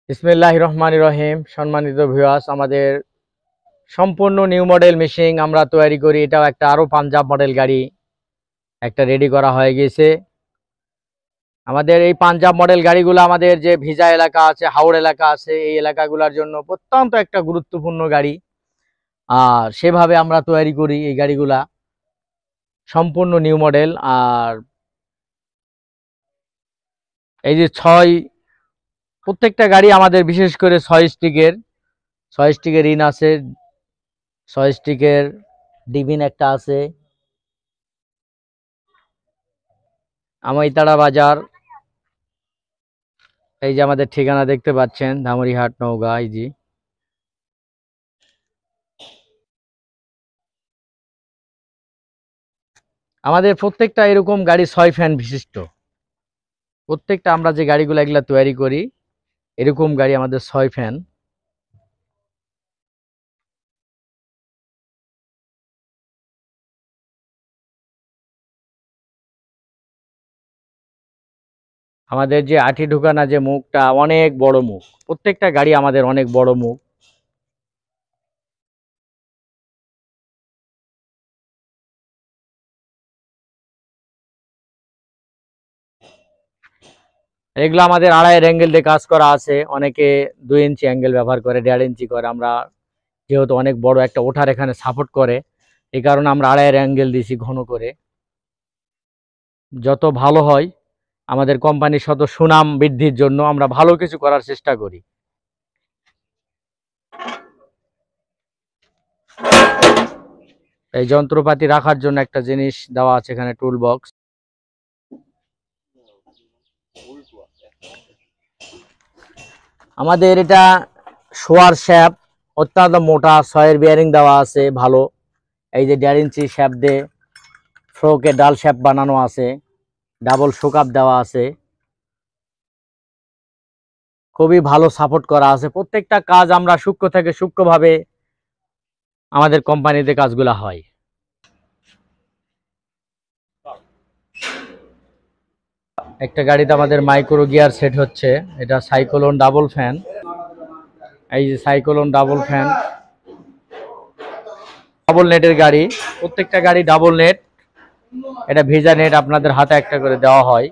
বিসমিল্লাহির রহমানির রহিম। সম্মানিত ভিউয়ার্স, আমাদের সম্পূর্ণ নিউ মডেল মেশিন আমরা তৈরি করি। এটাও একটা আরো পাঞ্জাব মডেল গাড়ি একটা রেডি করা হয়ে গেছে। আমাদের এই পাঞ্জাব মডেল গাড়িগুলো আমাদের যে ভিজা এলাকা আছে, হাওড় এলাকা আছে, এই এলাকাগুলোর জন্য অত্যন্ত একটা গুরুত্বপূর্ণ গাড়ি। আর সেভাবে আমরা তৈরি করি এই গাড়িগুলা, সম্পূর্ণ নিউ মডেল। আর এই যে প্রত্যেকটা গাড়ি আমাদের বিশেষ করে 6 স্টিকের ইন আছে, 6 স্টিকের ডিবিন একটা আছে। আমাইতাড়া বাজার, এই যে আমাদের ঠিকানা দেখতে পাচ্ছেন, ধামরিহাট, নওগাঁ। এই যে আমাদের প্রত্যেকটা এরকম গাড়ি 6 ফ্যান বিশিষ্ট। প্রত্যেকটা আমরা যে গাড়িগুলো এগুলা তৈরি করি, এরকম গাড়ি আমাদের 6 ফ্যান। আমাদের যে আঠি ঢুকানা যে মুখটা, অনেক বড় মুখ। প্রত্যেকটা গাড়ি আমাদের অনেক বড় মুখ। এগুলো আমাদের 2.5 অ্যাঙ্গেল দিয়ে কাজ করা আছে। অনেকে 2 ইঞ্চি অ্যাঙ্গেল ব্যবহার করে, 1.5 ইঞ্চি করে। আমরা যেহেতু অনেক বড় একটা ওঠার এখানে সাপোর্ট করে, এই কারণে আমরা 2.5 অ্যাঙ্গেল দিছি ঘন করে। যত ভালো হয় আমাদের কোম্পানির শত সুনাম বৃদ্ধির জন্য আমরা ভালো কিছু করার চেষ্টা করি। এই যন্ত্রপাতি রাখার জন্য একটা জিনিস দেওয়া আছে এখানে, টুল বক্স। আমাদের এটা শোয়ার শ্যাপ, অত্যন্ত মোটা 6-এর বিয়ারিং দেওয়া আছে ভালো। এই যে 1.5 ইঞ্চি শ্যাপ দিয়ে ফ্রোকে ডাল শ্যাপ বানানো আছে, ডাবল শোকাপ দেওয়া আছে, খুবই ভালো সাপোর্ট করা আছে। প্রত্যেকটা কাজ আমরা সূক্ষ্ম থেকে সূক্ষ্মভাবে আমাদের কোম্পানিতে কাজগুলা হয়। একটা গাড়িতে আমাদের মাইক্রো গিয়ার সেট হচ্ছে, এটা সাইক্লোন ডাবল ফ্যান। এই যে সাইক্লোন ডাবল ফ্যান, ডাবল নেটের গাড়ি। প্রত্যেকটা গাড়ি ডাবল নেট। এটা ভেজা নেট আপনাদের হাতে একটা করে দেওয়া হয়।